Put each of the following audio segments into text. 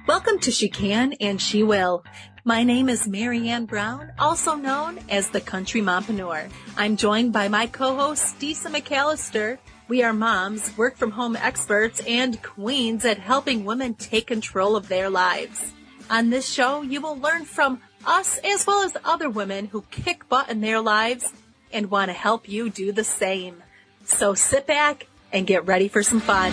Welcome to She Can and She Will. My name is Marianne Brown, also known as the Country Mompreneur. I'm joined by my co-host, Disa McAllister. We are moms, work-from-home experts, and queens at helping women take control of their lives. On this show, you will learn from us as well as other women who kick butt in their lives and want to help you do the same. So sit back and get ready for some fun.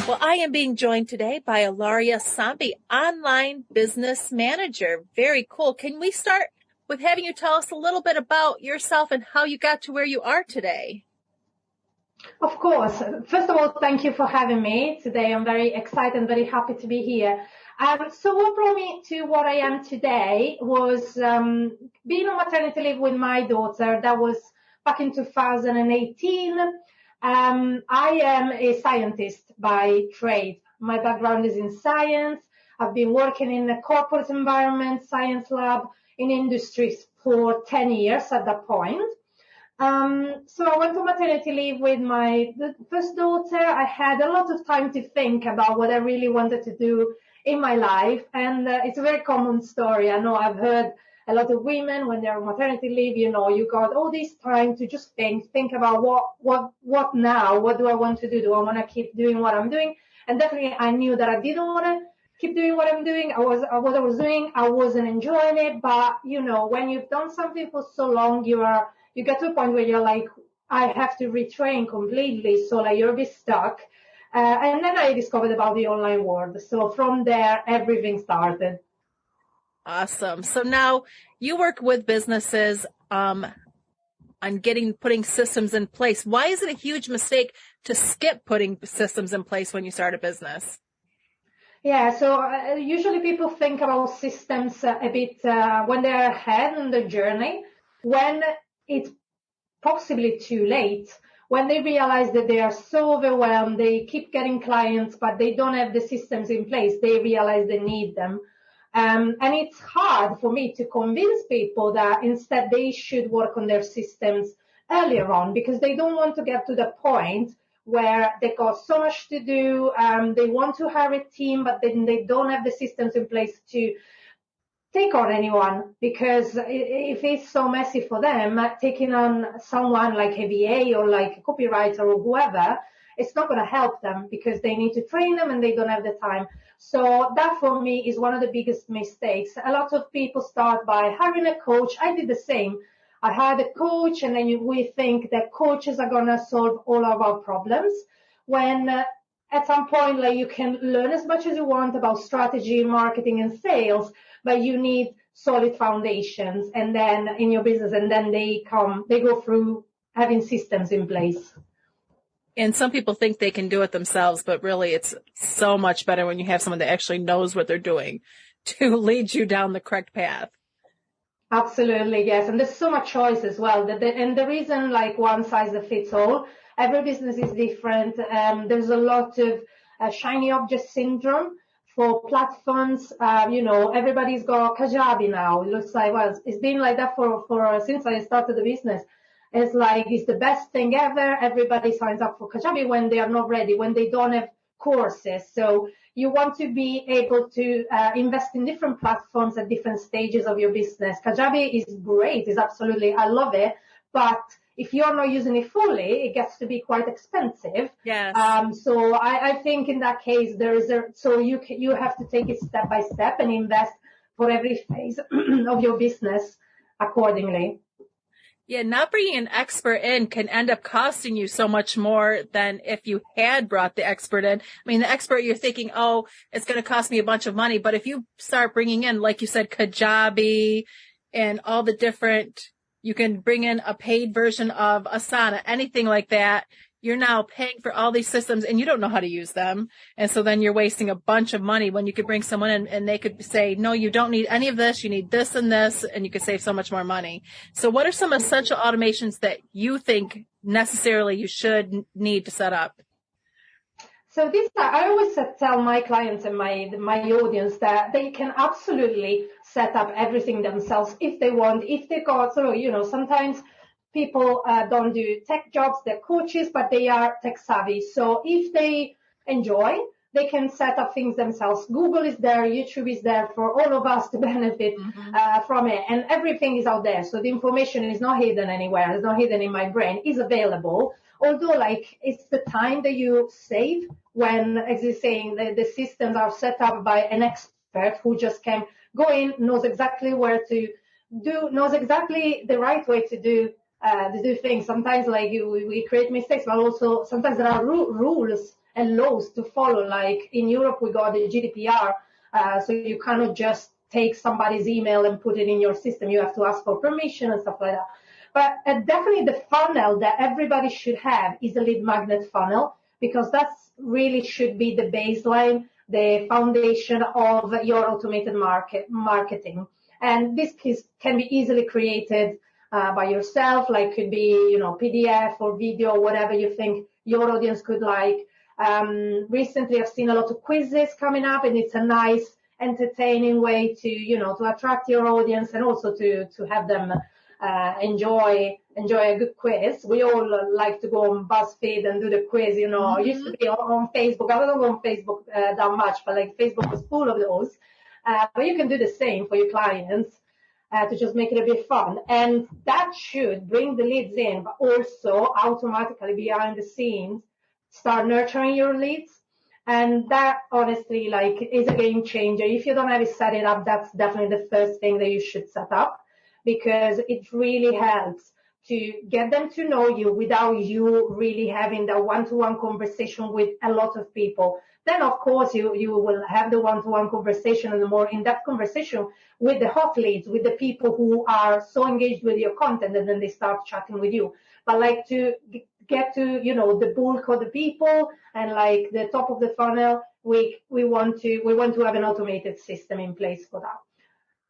Well, I am being joined today by Ilaria Sambi, Online Business Manager. Very cool. Can we start with having you tell us a little bit about yourself and how you got to where you are today? Of course. First of all, thank you for having me today. I'm very excited and very happy to be here. So what brought me to what I am today was being on maternity leave with my daughter. That was back in 2018. I am a scientist by trade. My background is in science. I've been working in a corporate environment, science lab, in industries for 10 years at that point. So I went to maternity leave with my first daughter. I had a lot of time to think about what I really wanted to do in my life. And it's a very common story. I know I've heard a lot of women when they're on maternity leave, you got all this time to just think about what now? What do I want to do? Do I want to keep doing what I'm doing? And definitely I knew that I didn't want to keep doing what I'm doing. What I was doing, I wasn't enjoying it. But, when you've done something for so long, you get to a point where you're like, I have to retrain completely. So like you're a bit stuck. And then I discovered about the online world. So from there, everything started. Awesome. So now you work with businesses on putting systems in place. Why is it a huge mistake to skip putting systems in place when you start a business? Yeah, so usually people think about systems a bit when they're ahead in the journey, when it's possibly too late, when they realize that they are so overwhelmed, they keep getting clients, but they don't have the systems in place, they realize they need them. And it's hard for me to convince people that instead they should work on their systems earlier on because they don't want to get to the point where they got so much to do. They want to hire a team, but then they don't have the systems in place to take on anyone because if it's so messy for them, taking on someone like a VA or like a copywriter or whoever, it's not going to help them because they need to train them and they don't have the time. So that for me is one of the biggest mistakes. A lot of people start by hiring a coach. I did the same. I hired a coach and then we think that coaches are going to solve all of our problems when at some point like you can learn as much as you want about strategy, marketing and sales, but you need solid foundations and then in your business and then they go through having systems in place. And some people think they can do it themselves, but really it's so much better when you have someone that actually knows what they're doing to lead you down the correct path. Absolutely, yes. And there's so much choice as well. And the reason like one size fits all, every business is different. There's a lot of shiny object syndrome for platforms. Everybody's got Kajabi now. It looks like, well, it's been like that for since I started the business. It's like, it's the best thing ever. Everybody signs up for Kajabi when they are not ready, when they don't have courses. So you want to be able to invest in different platforms at different stages of your business. Kajabi is great. It's absolutely, I love it. But if you're not using it fully, it gets to be quite expensive. Yes. So I think in that case, you have to take it step by step and invest for every phase of your business accordingly. Yeah, not bringing an expert in can end up costing you so much more than if you had brought the expert in. I mean, the expert, you're thinking, oh, it's going to cost me a bunch of money. But if you start bringing in, like you said, Kajabi and all the different, you can bring in a paid version of Asana, anything like that. You're now paying for all these systems and you don't know how to use them. And so then you're wasting a bunch of money when you could bring someone in and they could say, no, you don't need any of this. You need this and this, and you could save so much more money. So what are some essential automations that you think necessarily you should need to set up? So I always tell my clients and my audience that they can absolutely set up everything themselves if they want, if they got, sometimes people don't do tech jobs, they're coaches, but they are tech savvy. So if they enjoy they can set up things themselves. Google is there, YouTube is there for all of us to benefit from it, and everything is out there. So the information is not hidden anywhere. It's not hidden in my brain. It's available. Although, like, it's the time that you save when, as you're saying, the systems are set up by an expert who just can go in, knows exactly where to do, knows exactly the right way to do things. Sometimes, like, we create mistakes, but also sometimes there are rules and laws to follow. Like in Europe, we got the GDPR, so you cannot just take somebody's email and put it in your system. You have to ask for permission and stuff like that. But definitely the funnel that everybody should have is a lead magnet funnel, because that's really should be the baseline, the foundation of your automated marketing. And this can be easily created by yourself, like could be, PDF or video, whatever you think your audience could like. Recently I've seen a lot of quizzes coming up, and it's a nice, entertaining way to, to attract your audience and also to have them enjoy a good quiz. We all like to go on BuzzFeed and do the quiz, It used to be on Facebook. I don't go on Facebook that much, but like Facebook was full of those. But you can do the same for your clients to just make it a bit fun. And that should bring the leads in, but also automatically behind the scenes start nurturing your leads. And that honestly, like, is a game changer. If you don't have it set it up, that's definitely the first thing that you should set up, because it really helps to get them to know you without you really having the one-to-one conversation with a lot of people. Then, of course, you will have the one-to-one conversation and the more in-depth conversation with the hot leads, with the people who are so engaged with your content, and then they start chatting with you. But like to get to, the bulk of the people and like the top of the funnel, we want to have an automated system in place for that.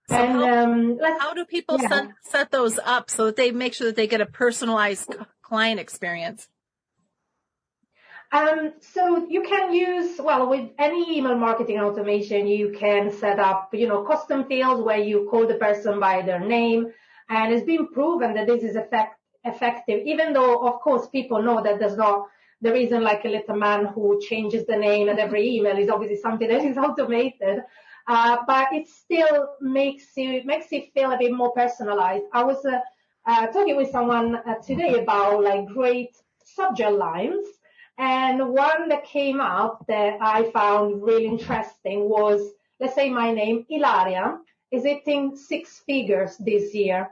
So how do people set those up so that they make sure that they get a personalized client experience? So you can use, with any email marketing automation, you can set up, custom fields where you call the person by their name. And it's been proven that this is effective, even though, of course, people know that there isn't like a little man who changes the name and every email is obviously something that is automated. But it still makes it feel a bit more personalized. I was talking with someone today about like great subject lines, and one that came up that I found really interesting was, let's say my name, Ilaria, is hitting 6 figures this year.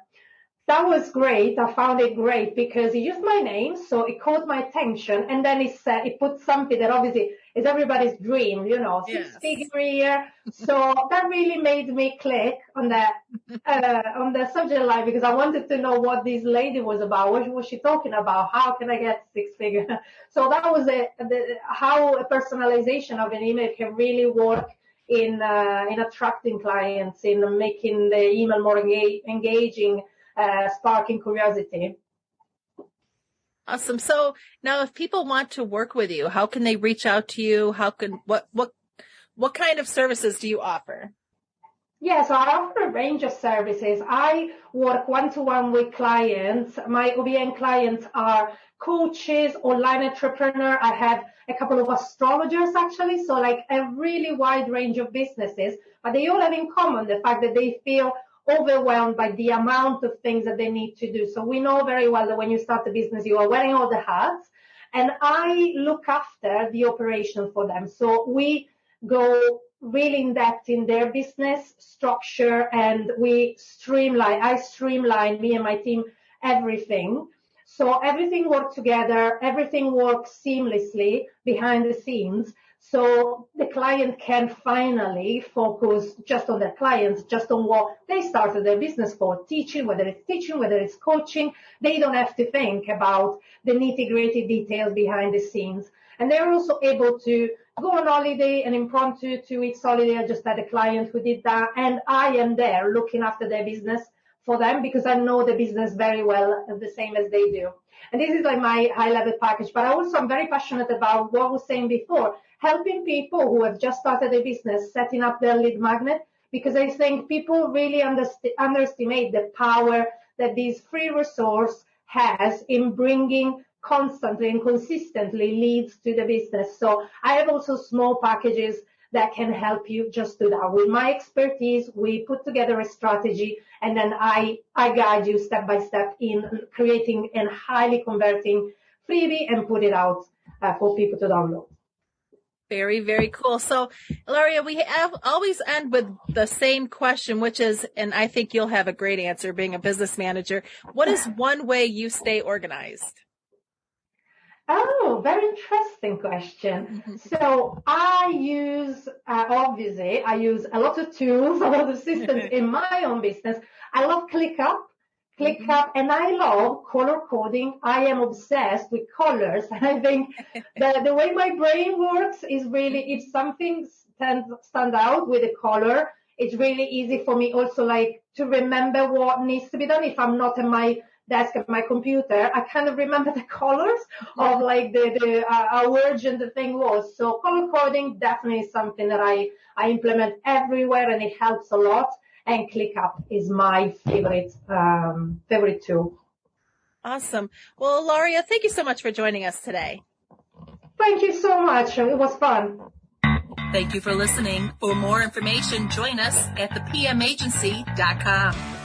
That was great. I found it great because he used my name, so it caught my attention, and then it put something that obviously is everybody's dream, 6-figure year. So that really made me click on that on the subject line, because I wanted to know what this lady was about. What was she talking about? How can I get 6-figure? So that was how a personalization of an email can really work in attracting clients, in making the email more engaging. Sparking curiosity. Awesome. So now if people want to work with you, how can they reach out to you? What kind of services do you offer? Yeah, so I offer a range of services. I work one-to-one with clients. My OBN clients are coaches, online entrepreneur. I have a couple of astrologers actually. So like a really wide range of businesses, but they all have in common the fact that they feel overwhelmed by the amount of things that they need to do. So we know very well that when you start a business, you are wearing all the hats, and I look after the operation for them. So we go really in depth in their business structure, and I streamline, me and my team, everything. So everything works together, everything works seamlessly behind the scenes. So the client can finally focus just on their clients, just on what they started their business for, teaching, whether it's coaching. They don't have to think about the nitty-gritty details behind the scenes. And they're also able to go on holiday, an impromptu 2 weeks holiday. I just had a client who did that. And I am there looking after their business for them because I know the business very well, the same as they do. And this is like my high-level package. But I'm very passionate about what I was saying before, helping people who have just started a business, setting up their lead magnet, because I think people really underestimate the power that this free resource has in bringing constantly and consistently leads to the business. So I have also small packages that can help you just do that. With my expertise, we put together a strategy, and then I guide you step by step in creating and highly converting freebie and put it out for people to download. Very, very cool. So, Ilaria, we always end with the same question, which is, and I think you'll have a great answer being a business manager. What is one way you stay organized? Oh, very interesting question. So I use, obviously, I use a lot of tools, a lot of systems in my own business. I love ClickUp, and I love color coding. I am obsessed with colors. And I think the way my brain works is really, if something stands out with a color, it's really easy for me also like to remember what needs to be done. If I'm not at my desk at my computer, I kind of remember the colors of like how urgent the thing was. So color coding definitely is something that I implement everywhere, and it helps a lot. And ClickUp is my favorite tool. Awesome. Well, Ilaria, thank you so much for joining us today. Thank you so much. It was fun. Thank you for listening. For more information, join us at thepmagency.com.